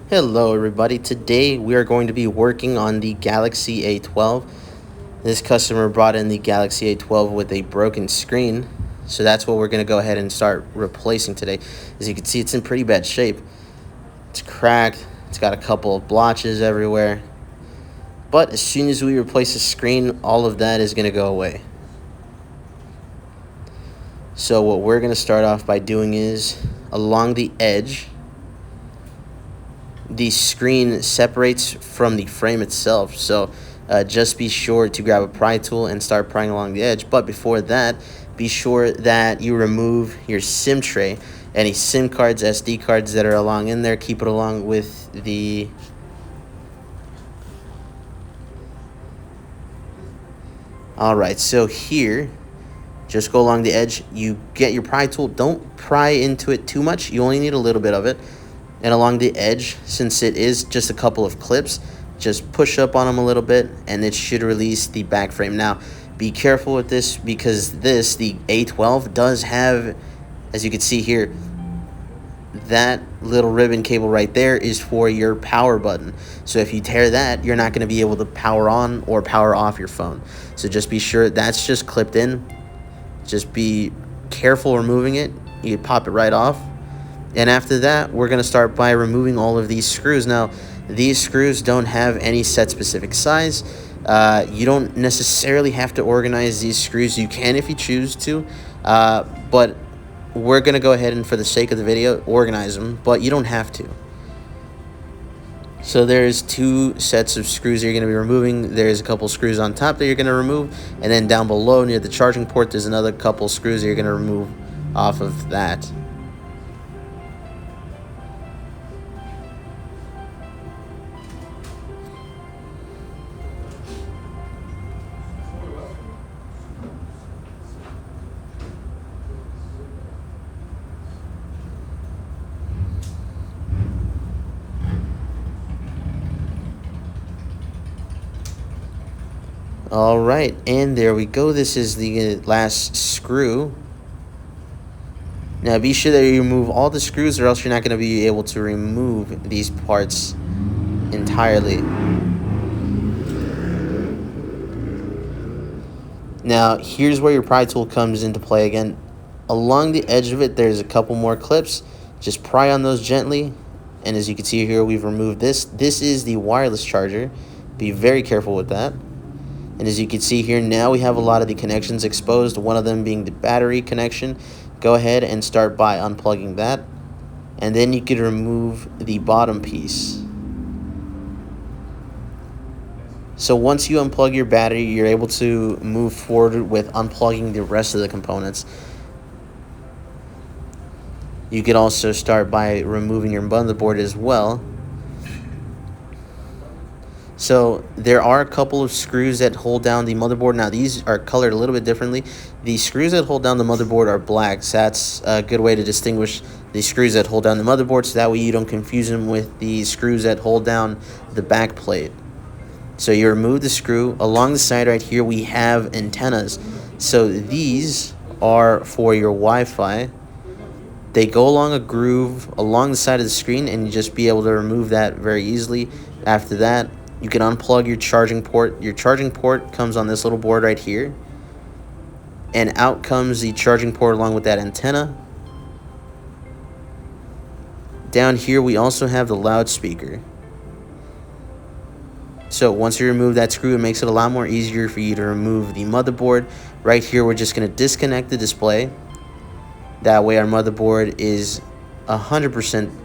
Hello everybody, today we are going to be working on the Galaxy A12. This customer brought in the Galaxy A12 with a broken screen, so that's what we're going to go ahead and start replacing today. As you can see, it's in pretty bad shape. It's cracked, it's got a couple of blotches everywhere, but as soon as we replace the screen, all of that is going to go away. So what we're going to start off by doing is, along the edge, the screen separates from the frame itself, so just be sure to grab a pry tool and start prying along the edge. But before that, be sure that you remove your SIM tray. Any SIM cards, SD cards that are along in there, keep it along with the alright, so here, just go along the edge, you get your pry tool, don't pry into it too much, you only need a little bit of it. And along the edge, since it is just a couple of clips, just push up on them a little bit and it should release the back frame. Now, be careful with this because the A12 does have, as you can see here, that little ribbon cable right there is for your power button. So if you tear that, you're not going to be able to power on or power off your phone. So just be sure that's just clipped in. Just be careful removing it. You can pop it right off. And after that, we're going to start by removing all of these screws. Now, these screws don't have any set specific size. You don't necessarily have to organize these screws. You can if you choose to. But we're going to go ahead and, for the sake of the video, organize them. But you don't have to. So there's two sets of screws you're going to be removing. There's a couple screws on top that you're going to remove. And then down below near the charging port, there's another couple screws that you're going to remove off of that. All right, and there we go. This is the last screw. Now be sure that you remove all the screws or else you're not going to be able to remove these parts entirely. Now here's where your pry tool comes into play again. Along the edge of it, there's a couple more clips. Just pry on those gently. And as you can see here, we've removed this. This is the wireless charger. Be very careful with that. And as you can see here, now we have a lot of the connections exposed, one of them being the battery connection. Go ahead and start by unplugging that. And then you can remove the bottom piece. So once you unplug your battery, you're able to move forward with unplugging the rest of the components. You can also start by removing your motherboard as well. So there are a couple of screws that hold down the motherboard. Now these are colored a little bit differently. The screws that hold down the motherboard are black. So that's a good way to distinguish the screws that hold down the motherboard, so that way you don't confuse them with the screws that hold down the back plate. So you remove the screw. Along the side right here we have antennas. So these are for your Wi-Fi. They go along a groove along the side of the screen and you just be able to remove that very easily. After that, you can unplug your charging port. Your charging port comes on this little board right here. And out comes the charging port along with that antenna. Down here we also have the loudspeaker. So once you remove that screw, it makes it a lot more easier for you to remove the motherboard. Right here we're just going to disconnect the display. That way our motherboard is 100%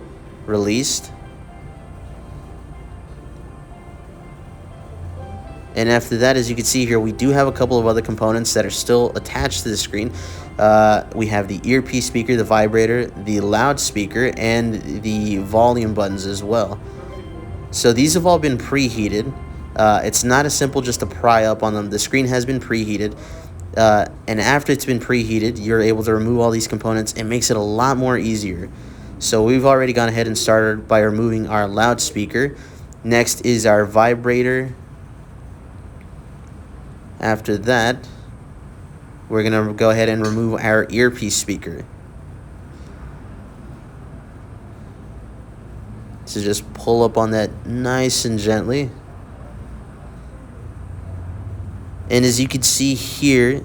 released. And after that, as you can see here, we do have a couple of other components that are still attached to the screen. We have the earpiece speaker, the vibrator, the loudspeaker, and the volume buttons as well. So these have all been preheated. It's not as simple just to pry up on them. The screen has been preheated. And after it's been preheated, you're able to remove all these components. It makes it a lot more easier. So we've already gone ahead and started by removing our loudspeaker. Next is our vibrator. After that, we're going to go ahead and remove our earpiece speaker. So just pull up on that nice and gently. And as you can see here,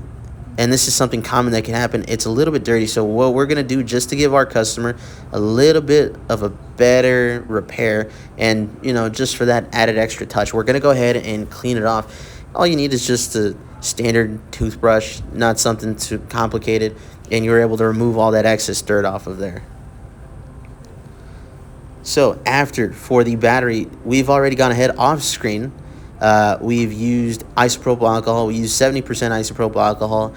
and this is something common that can happen, it's a little bit dirty. So what we're going to do, just to give our customer a little bit of a better repair, and just for that added extra touch, we're going to go ahead and clean it off. All you need is just a standard toothbrush, not something too complicated, and you're able to remove all that excess dirt off of there. So for the battery, we've already gone ahead off screen. We've used isopropyl alcohol. We use 70% isopropyl alcohol,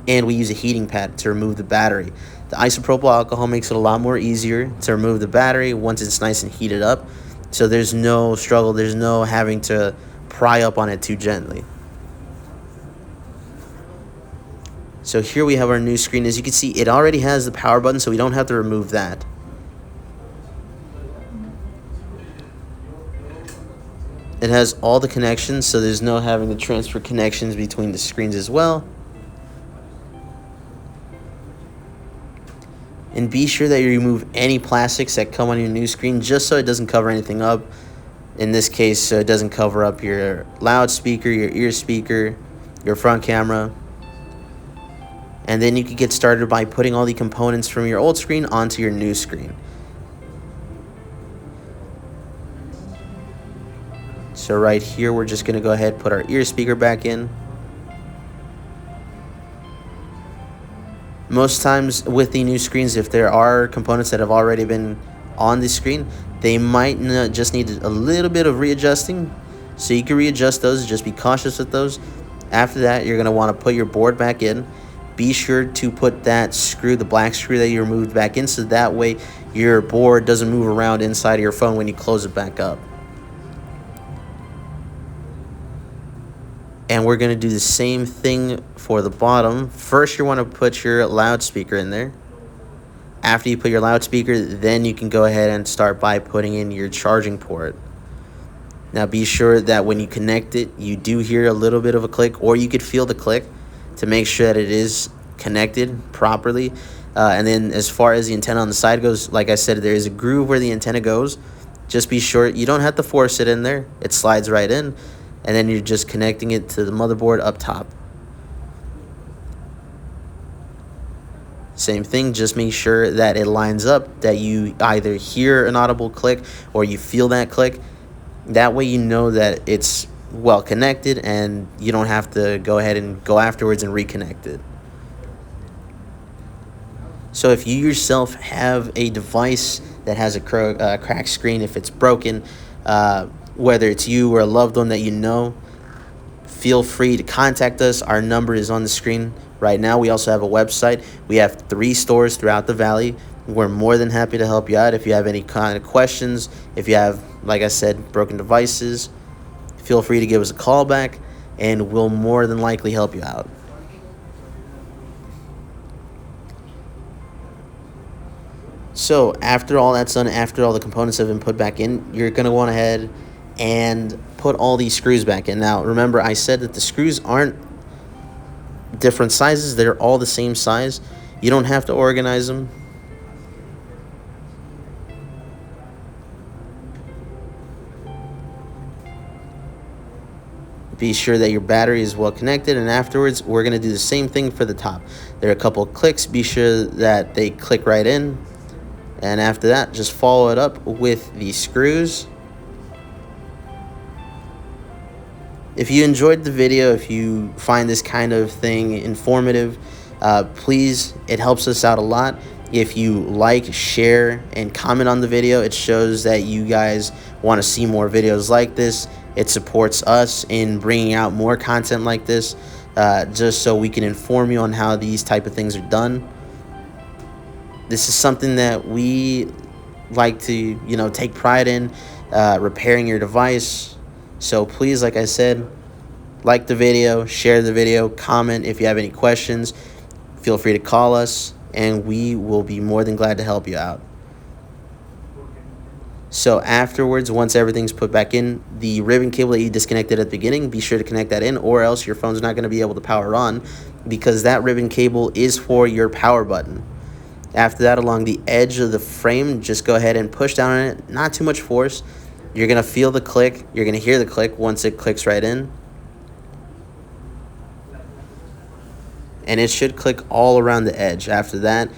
and we use a heating pad to remove the battery. The isopropyl alcohol makes it a lot more easier to remove the battery once it's nice and heated up. So there's no struggle. There's no having to pry up on it too gently. So here we have our new screen. As you can see, it already has the power button, so we don't have to remove that. It has all the connections, so there's no having to transfer connections between the screens as well. And be sure that you remove any plastics that come on your new screen, just so it doesn't cover anything up. In this case, so it doesn't cover up your loudspeaker, your ear speaker, your front camera. And then you can get started by putting all the components from your old screen onto your new screen. So right here, we're just going to go ahead and put our ear speaker back in. Most times with the new screens, if there are components that have already been on the screen, they might just need a little bit of readjusting. So you can readjust those, just be cautious with those. After that, you're going to want to put your board back in. Be sure to put that screw, the black screw that you removed, back in, so that way your board doesn't move around inside of your phone when you close it back up. And we're going to do the same thing for the bottom. First, you want to put your loudspeaker in there. After you put your loudspeaker, then you can go ahead and start by putting in your charging port. Now be sure that when you connect it, you do hear a little bit of a click, or you could feel the click to make sure that it is connected properly. And then as far as the antenna on the side goes, like I said, there is a groove where the antenna goes. Just be sure, you don't have to force it in there. It slides right in. And then you're just connecting it to the motherboard up top. Same thing, just make sure that it lines up, that you either hear an audible click or you feel that click. That way you know that it's well connected and you don't have to go ahead and go afterwards and reconnect it. So if you yourself have a device that has a cracked screen, if it's broken, whether it's you or a loved one that you know, feel free to contact us. Our number is on the screen right now. We also have a website. We have 3 stores throughout the valley. We're more than happy to help you out. If you have any kind of questions, if you have, like I said, broken devices, feel free to give us a call back, and we'll more than likely help you out. So after all that's done, after all the components have been put back in, you're going to go ahead and put all these screws back in. Now remember, I said that the screws aren't different sizes, they're all the same size. You don't have to organize them. Be sure that your battery is well connected, and afterwards we're going to do the same thing for the top. There are a couple of clicks, be sure that they click right in, and after that just follow it up with the screws. If you enjoyed the video, if you find this kind of thing informative, please, it helps us out a lot. If you like, share, and comment on the video, it shows that you guys want to see more videos like this. It supports us in bringing out more content like this, just so we can inform you on how these type of things are done. This is something that we like to, take pride in, repairing your device. So please, like I said, like the video, share the video, comment. If you have any questions, feel free to call us, and we will be more than glad to help you out. So afterwards, once everything's put back in, the ribbon cable that you disconnected at the beginning, be sure to connect that in, or else your phone's not going to be able to power on, because that ribbon cable is for your power button. After that, along the edge of the frame, just go ahead and push down on it, not too much force. You're going to feel the click, you're going to hear the click once it clicks right in. And it should click all around the edge. After that,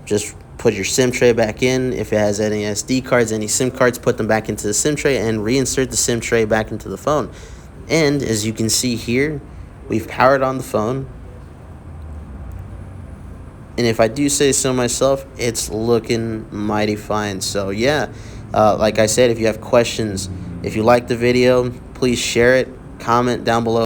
just put your SIM tray back in. If it has any SD cards, any SIM cards, put them back into the SIM tray and reinsert the SIM tray back into the phone. And as you can see here, we've powered on the phone. And if I do say so myself, it's looking mighty fine. So yeah, like I said, if you have questions, if you like the video, please share it, comment down below.